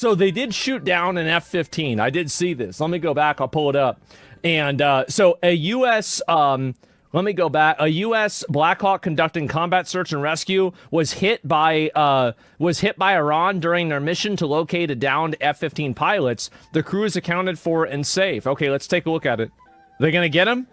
So they did shoot down an F-15. I did see this. Let me go back. I'll pull it up. And so a U.S. Let me go back. A U.S. Black Hawk conducting combat search and rescue was hit by Iran during their mission to locate a downed F-15 pilots. The crew is accounted for and safe. Okay, let's take a look at it. They're gonna get him.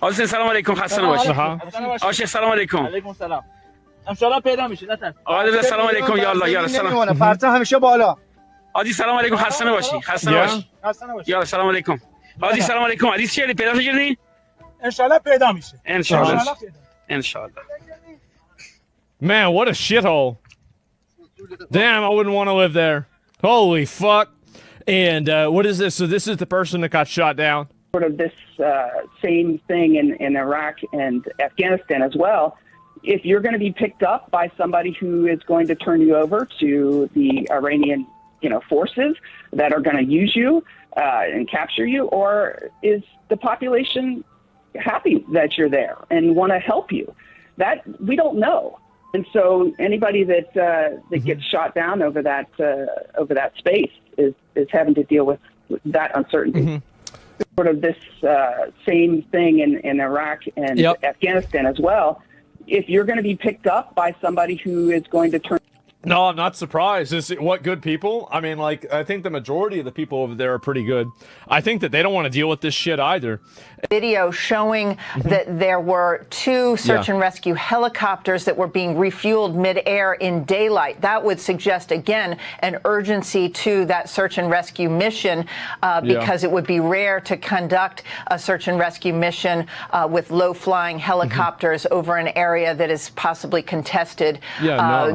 حسین سلام علیکم خسته نباشید. آشه سلام علیکم. علیکم سلام. ان شاء الله پیدا میشه نترس. آقا سلام علیکم یا الله یا سلام. پرچم همیشه بالا. عادی سلام علیکم خسته نباشی. خسته نباشی. یا سلام علیکم. عادی سلام علیکم. عادی چی پیدا کردی؟ ان شاء الله پیدا میشه. ان شاء الله. ان شاء الله. Man, what a shithole. Damn, I wouldn't want to live there. Holy fuck. And what is this? So this is the person that got shot down. Sort of this same thing in Iraq and Afghanistan as well. If you're going to be picked up by somebody who is going to turn you over to the Iranian, forces that are going to use you and capture you, or is the population happy that you're there and want to help you? That we don't know. And so anybody that gets shot down over that space is having to deal with that uncertainty. Mm-hmm. Sort of this same thing in Iraq and Afghanistan as well. If you're going to be picked up by somebody who is going to turn... No, I'm not surprised. What good people? I mean, I think the majority of the people over there are pretty good. I think that they don't want to deal with this shit either. Video showing that there were 2 search and rescue helicopters that were being refueled midair in daylight. That would suggest, again, an urgency to that search and rescue mission because it would be rare to conduct a search and rescue mission with low-flying helicopters over an area that is possibly contested,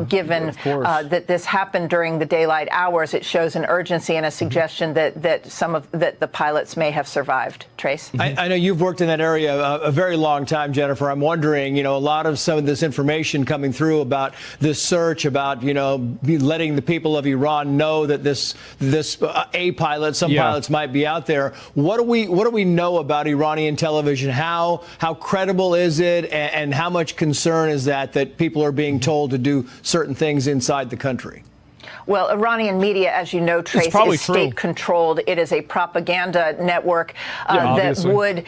given that this happened during the daylight hours. It shows an urgency and a suggestion that the pilots may have survived. Trace? I know you've worked in that area a very long time, Jennifer. I'm wondering, a lot of some of this information coming through about this search, about, letting the people of Iran know that this pilots might be out there. What do we know about Iranian television? How credible is it, and how much concern is that people are being told to do certain things inside the country? Well, Iranian media, as you know, Trace, is state-controlled. It is a propaganda network that would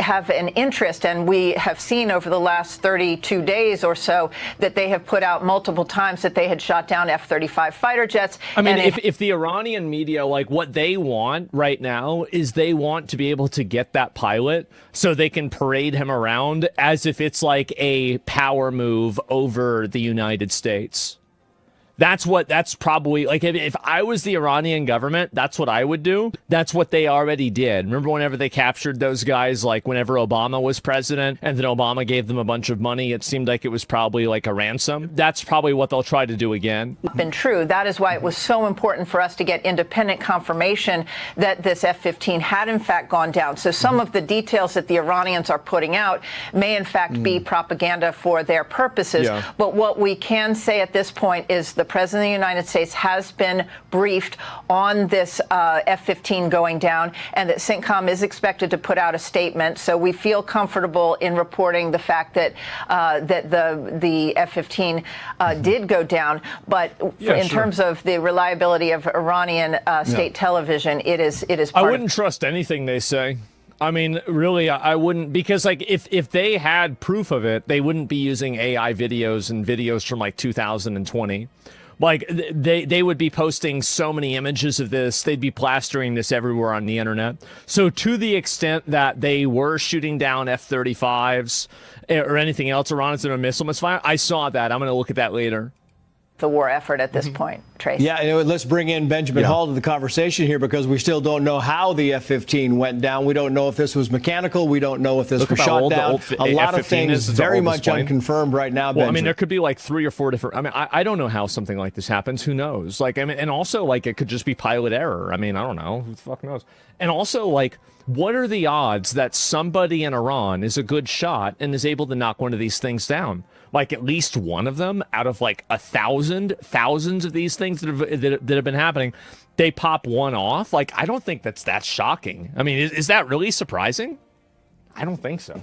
have an interest, and we have seen over the last 32 days or so that they have put out multiple times that they had shot down F-35 fighter jets. I mean, if the Iranian media, what they want right now is they want to be able to get that pilot so they can parade him around as if it's like a power move over the United States. That's probably, if I was the Iranian government, that's what I would do. That's what they already did. Remember whenever they captured those guys, whenever Obama was president, and then Obama gave them a bunch of money, it seemed like it was probably like a ransom. That's probably what they'll try to do again. Been true. That is why it was so important for us to get independent confirmation that this F-15 had in fact gone down. So some of the details that the Iranians are putting out may in fact be propaganda for their purposes. Yeah. But what we can say at this point is the President of the United States has been briefed on this F-15 going down, and that CENTCOM is expected to put out a statement. So we feel comfortable in reporting the fact that the F-15 did go down. But in terms of the reliability of Iranian state television, it is part I wouldn't trust anything they say. I mean, really, I wouldn't, because if they had proof of it, they wouldn't be using AI videos and videos from 2020. They would be posting so many images of this. They'd be plastering this everywhere on the internet. So to the extent that they were shooting down F-35s or anything else, Iran is in a missile misfire, I saw that. I'm going to look at that later. The war effort at this point, Trace. Yeah, let's bring in Benjamin Hall to the conversation here, because we still don't know how the F-15 went down. We don't know if this was mechanical. We don't know if this was shot down. A lot of things very much unconfirmed right now, Benjamin. Well, I mean, there could be 3 or 4 different... I mean, I don't know how something like this happens. Who knows? And also, it could just be pilot error. I mean, I don't know. Who the fuck knows? And also, what are the odds that somebody in Iran is a good shot and is able to knock one of these things down? At least one of them out of thousands of these things that have been happening, they pop one off. I don't think that's shocking. I mean, is that really surprising? I don't think so.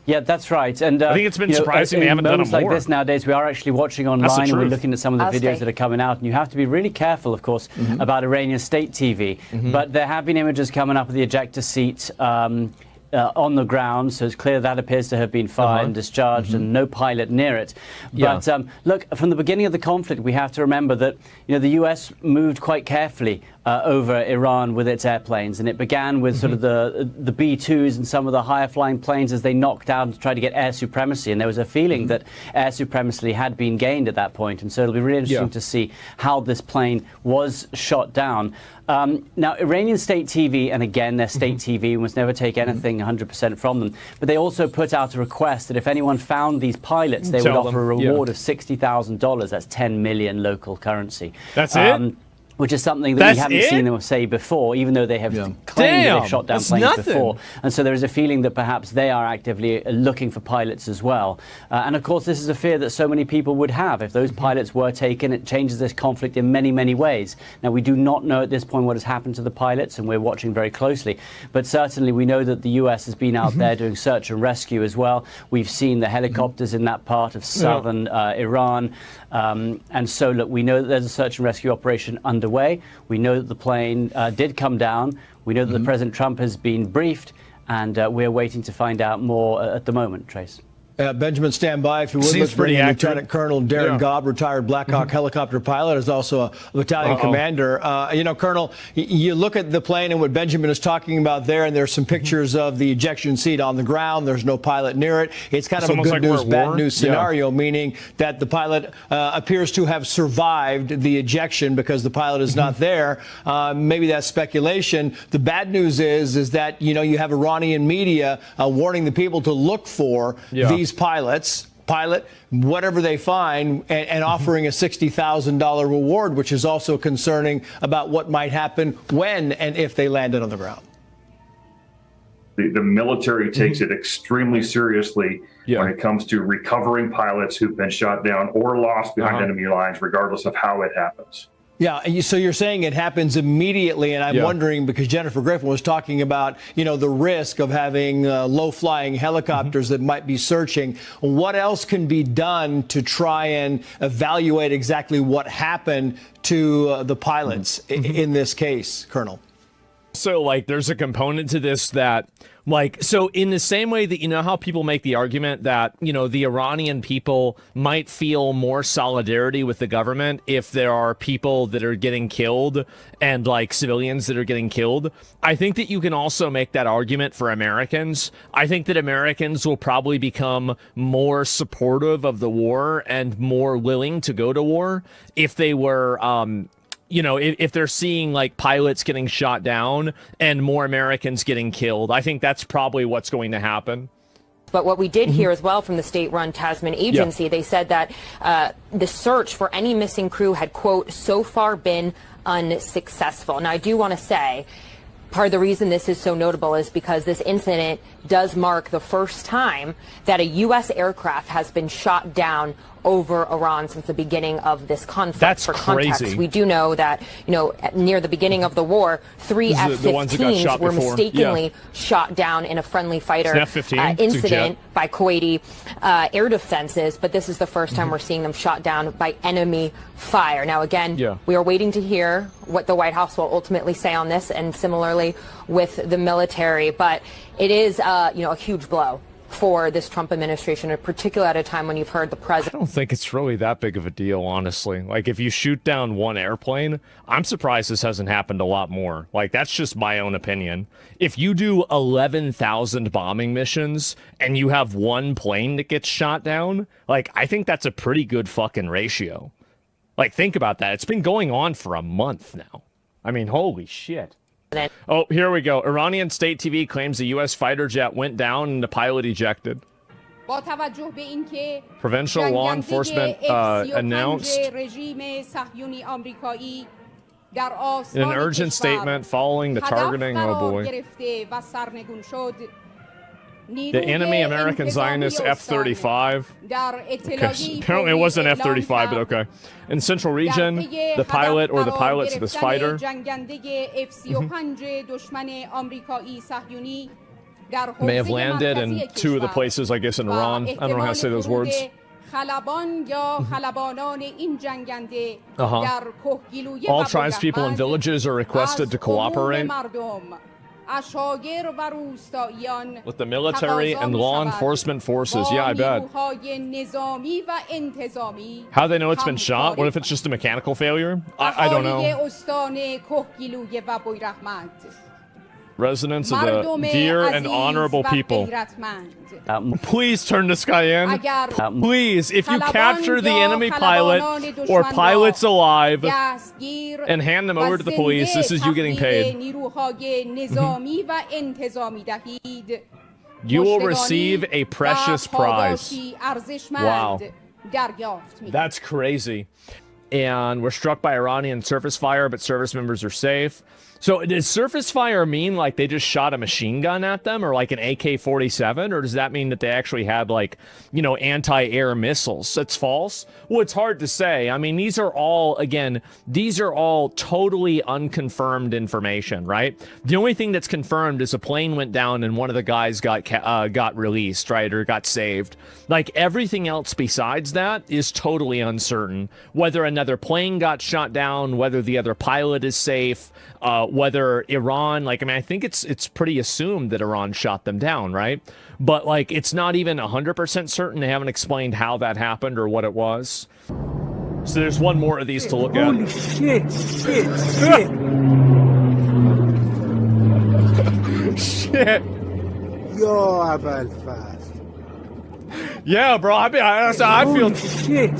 Yeah, that's right. And I think it's been surprising they haven't done it more. Like this nowadays, we are actually watching online and we're looking at some of the videos that are coming out. And you have to be really careful, of course, about Iranian state TV. But there have been images coming up of the ejector seat on the ground, so it's clear that appears to have been fired and discharged and no pilot near it. But look, from the beginning of the conflict, we have to remember that the US moved quite carefully over Iran with its airplanes, and it began with sort of the B-2s and some of the higher flying planes as they knocked out and tried to get air supremacy, and there was a feeling that air supremacy had been gained at that point, and so it'll be really interesting to see how this plane was shot down. Now, Iranian state TV, and again, their state TV, we must never take anything 100% from them, but they also put out a request that if anyone found these pilots, they would offer a reward of $60,000. That's 10 million local currency. That's it? Which is something that we haven't seen them say before, even though they have claimed that they've shot down planes before. And so there is a feeling that perhaps they are actively looking for pilots as well. And of course, this is a fear that so many people would have. If those pilots were taken, it changes this conflict in many, many ways. Now, we do not know at this point what has happened to the pilots, and we're watching very closely. But certainly, we know that the US has been out there doing search and rescue as well. We've seen the helicopters in that part of southern Iran. And so, look, we know that there's a search and rescue operation underway. We know that the plane did come down. We know that the President Trump has been briefed, and we're waiting to find out more at the moment, Trace. Benjamin, stand by if you would. Let's bring in Lieutenant Colonel Darren Gobb, retired Black Hawk helicopter pilot, is also a battalion commander. Colonel, you look at the plane and what Benjamin is talking about there, and there's some pictures of the ejection seat on the ground. There's no pilot near it. It's kind of a good news, bad news scenario, meaning that the pilot appears to have survived the ejection because the pilot is not there. Maybe that's speculation. The bad news is that, you have Iranian media warning the people to look for these pilot whatever they find and offering a $60,000 reward, which is also concerning about what might happen when and if they landed on the ground. The military takes it extremely seriously when it comes to recovering pilots who've been shot down or lost behind enemy lines, regardless of how it happens. Yeah, so you're saying it happens immediately, and I'm wondering, because Jennifer Griffin was talking about, the risk of having low-flying helicopters that might be searching. What else can be done to try and evaluate exactly what happened to the pilots in this case, Colonel? So, there's a component to this that, so in the same way that, how people make the argument that, the Iranian people might feel more solidarity with the government if there are people that are getting killed and, civilians that are getting killed. I think that you can also make that argument for Americans. I think that Americans will probably become more supportive of the war and more willing to go to war if they were, if they're seeing pilots getting shot down and more Americans getting killed. I think that's probably what's going to happen. But what we did hear as well from the state-run Tasman agency, they said that the search for any missing crew had, quote, so far been unsuccessful. Now, I do want to say, part of the reason this is so notable is because this incident does mark the first time that a U.S. aircraft has been shot down over Iran since the beginning of this conflict. That's for context, crazy. We do know that, near the beginning of the war, 3 F-15s were mistakenly shot down in a friendly fighter incident by Kuwaiti air defenses, but this is the first time we're seeing them shot down by enemy fire. Now, again, we are waiting to hear what the White House will ultimately say on this, and similarly with the military, but it is, a huge blow for this Trump administration, in particular at a time when you've heard the president. I don't think it's really that big of a deal, honestly. If you shoot down one airplane, I'm surprised this hasn't happened a lot more. That's just my own opinion. If you do 11,000 bombing missions and you have one plane that gets shot down, I think that's a pretty good fucking ratio. Think about that. It's been going on for a month now. I mean, holy shit. Oh, here we go. Iranian state TV claims the U.S. fighter jet went down and the pilot ejected. Provincial law enforcement announced in an urgent statement following the targeting. Oh boy. The enemy American Zionist F-35. Okay, apparently it wasn't F-35, but okay. In Central Region, the pilot or the pilots of this fighter. may have landed in 2 of the places, I guess, in Iran. I don't know how to say those words. All tribespeople and villages are requested to cooperate with the military and law enforcement forces. Yeah, I bet. How do they know it's been shot? What if it's just a mechanical failure? I don't know. Residents of the dear and honorable people. Please turn this guy in. Please, if you capture the enemy pilot or pilots alive and hand them over to the police, this is you getting paid. You will receive a precious prize. Wow. That's crazy. And we're struck by Iranian surface fire, but service members are safe. So does surface fire mean like they just shot a machine gun at them or like an AK-47? Or does that mean that they actually had like, you know, anti-air missiles? That's false? Well, it's hard to say. I mean, these are all totally unconfirmed information, right? The only thing that's confirmed is a plane went down and one of the guys got released, right? Or got saved. Like everything else besides that is totally uncertain. Whether another plane got shot down, whether the other pilot is safe, whether Iran, like, I mean, I think it's pretty assumed that Iran shot them down, right? But, like, it's not even 100% certain. They haven't explained how that happened or what it was. So there's one more of these to look at. Holy shit. Shit. Yo, Abel fast. Yeah, bro. I feel shit.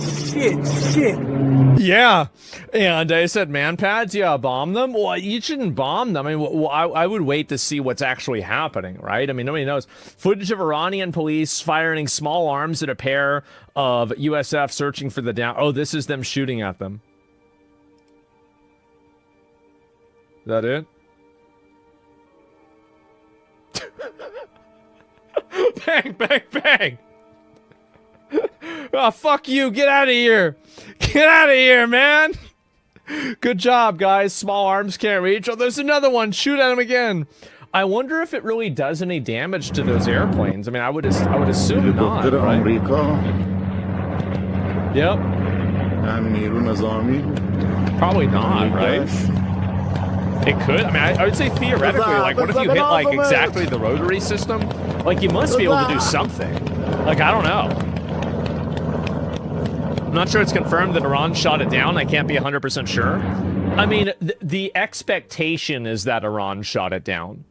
Yeah, and I said man pads. Yeah, bomb them. Well, you shouldn't bomb them. I mean, I would wait to see what's actually happening, right? I mean, nobody knows. Footage of Iranian police firing small arms at a pair of USF searching for the down. Oh, this is them shooting at them. Is that it? Bang, bang, bang. Oh, fuck you. Get out of here. Get out of here, man. Good job, guys. Small arms can't reach. Oh, there's another one. Shoot at him again. I wonder if it really does any damage to those airplanes. I mean, I would assume not, right? Yep. Probably not, right? It could. I mean, I would say theoretically, like, what if you hit, like, exactly the rotary system? Like, you must be able to do something. Like, I don't know. I'm not sure it's confirmed that Iran shot it down. I can't be 100% sure. I mean, the expectation is that Iran shot it down.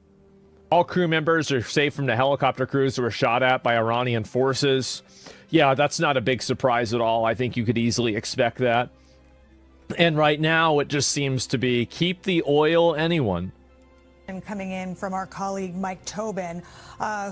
All crew members are safe from the helicopter crews who were shot at by Iranian forces. Yeah, that's not a big surprise at all. I think you could easily expect that. And right now, it just seems to be keep the oil, anyone. Coming in from our colleague Mike Tobin,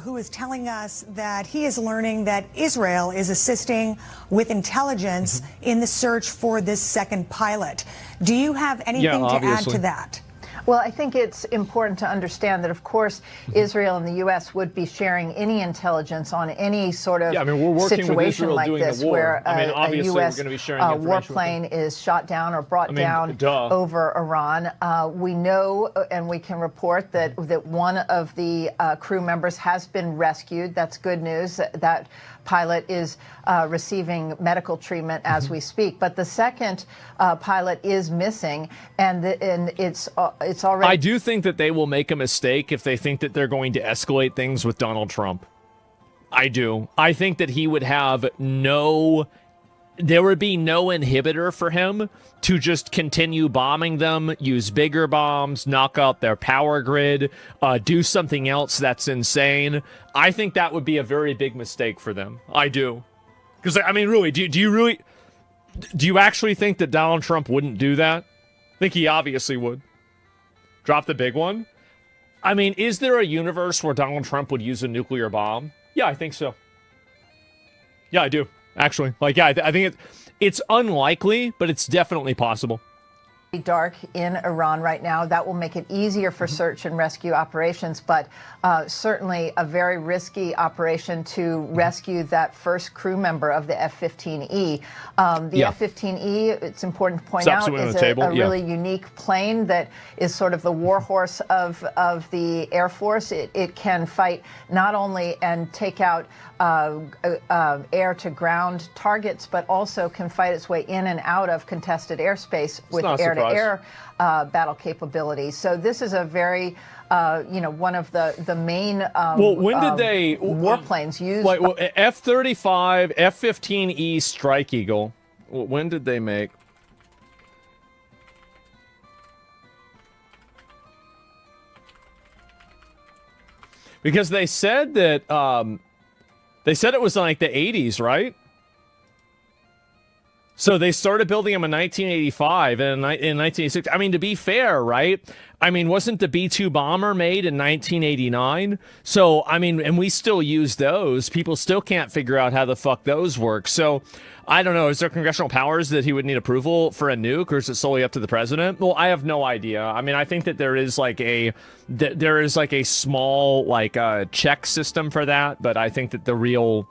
who is telling us that he is learning that Israel is assisting with intelligence in the search for this second pilot. Do you have anything to add to that? Well, I think it's important to understand that, of course, Israel and the U.S. would be sharing any intelligence on any sort of situation like this, where a U.S. warplane is shot down or brought down over Iran. We know and we can report that one of the crew members has been rescued. That's good news. That pilot is receiving medical treatment as we speak. But the second pilot is missing, and it's already. I do think that they will make a mistake if they think that they're going to escalate things with Donald Trump. I do. I think that he would have there would be no inhibitor for him to just continue bombing them, use bigger bombs, knock out their power grid, do something else that's insane. I think that would be a very big mistake for them. I do. Because, I mean, really, do you actually think that Donald Trump wouldn't do that? I think he obviously would. Drop the big one? I mean, is there a universe where Donald Trump would use a nuclear bomb? Yeah, I think so. Yeah, I do. Actually, like, yeah, I think it's unlikely, but it's definitely possible. dark in Iran right now. That will make it easier for search and rescue operations, but certainly a very risky operation to rescue that first crew member of the F-15E. The F-15E, it's important to point out, is a really unique plane that is sort of the warhorse of the Air Force. It can fight not only and take out air-to-ground targets, but also can fight its way in and out of contested airspace with air-to-air battle capability. So this is a very, one of the main when did they warplanes use? Like F-35, F-15E Strike Eagle. When did they make? Because they said that they said it was in like the 80s, right? So they started building them in 1985 and in 1986. I mean, to be fair, right? I mean, wasn't the B-2 bomber made in 1989? So, I mean, and we still use those. People still can't figure out how the fuck those work. So, I don't know. Is there congressional powers that he would need approval for a nuke, or is it solely up to the president? Well, I have no idea. I mean, I think that there is like a small check system for that, but I think that the real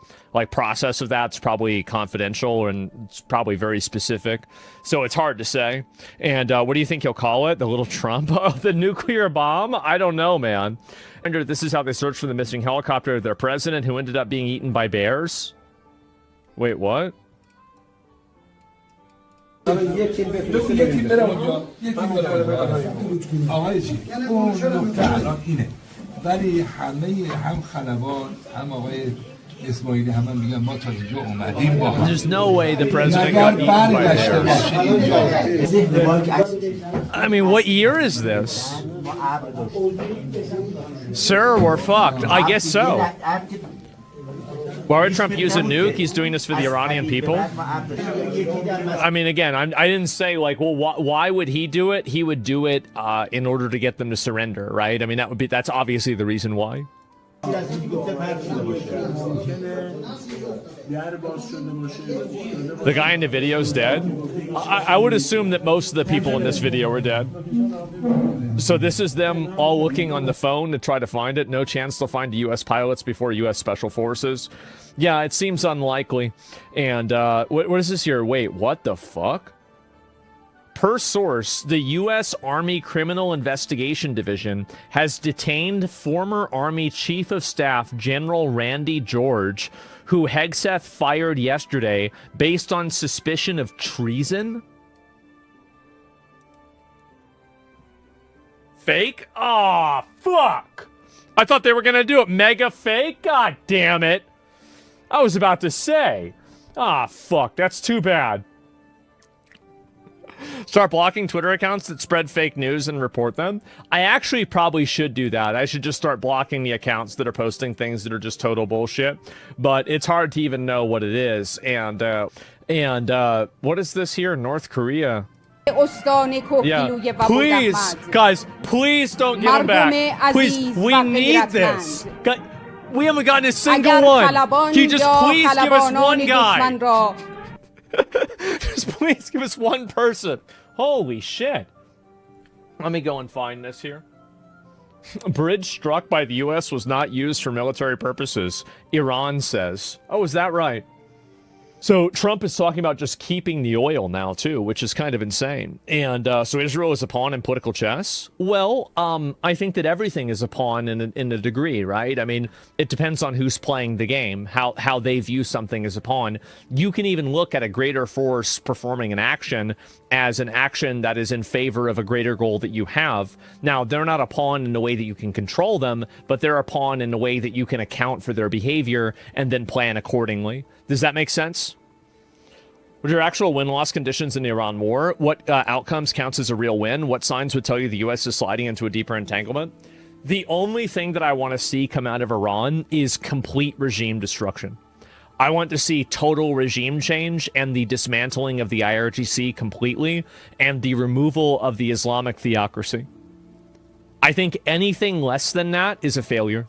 process of that's probably confidential and it's probably very specific. So it's hard to say. And what do you think he'll call it? The little Trump of the nuclear bomb? I don't know, man. And this is how they searched for the missing helicopter of their president, who ended up being eaten by bears. Wait, what? There's no way the president got eaten by bears. I mean, what year is this? Sir, we're fucked. I guess so. Why would Trump use a nuke? He's doing this for the Iranian people. I mean, again, I didn't say why would he do it? He would do it in order to get them to surrender, right? I mean, that's obviously the reason why. The guy in the video's dead. I would assume that most of the people in this video are dead. So this is them all looking on the phone to try to find it. No chance they'll find U.S. pilots before U.S. Special Forces. Yeah, it seems unlikely. And what is this here? Wait, what the fuck? Per source, the U.S. Army Criminal Investigation Division has detained former Army Chief of Staff General Randy George, who Hegseth fired yesterday based on suspicion of treason. Fake? Aw, fuck! I thought they were gonna do it mega fake? God damn it! I was about to say. Ah, fuck, that's too bad. Start blocking Twitter accounts that spread fake news and report them. I actually probably should do that. I should just start blocking the accounts that are posting things that are just total bullshit. But it's hard to even know what it is. And what is this here? North Korea. Yeah. Please, guys, please don't give them back. Please, we need this. We haven't gotten a single one. Can you just please give us one guy? Just please give us one person. Holy shit. Let me go and find this here. A bridge struck by the U.S. was not used for military purposes, Iran says. Oh, is that right? So Trump is talking about just keeping the oil now, too, which is kind of insane. And so Israel is a pawn in political chess? Well, I think that everything is a pawn in a degree, right? I mean, it depends on who's playing the game, how they view something as a pawn. You can even look at a greater force performing an action as an action that is in favor of a greater goal that you have. Now, they're not a pawn in the way that you can control them, but they're a pawn in the way that you can account for their behavior and then plan accordingly. Does that make sense? What are your actual win-loss conditions in the Iran war? What outcomes counts as a real win? What signs would tell you the U.S. is sliding into a deeper entanglement? The only thing that I want to see come out of Iran is complete regime destruction. I want to see total regime change and the dismantling of the IRGC completely and the removal of the Islamic theocracy. I think anything less than that is a failure.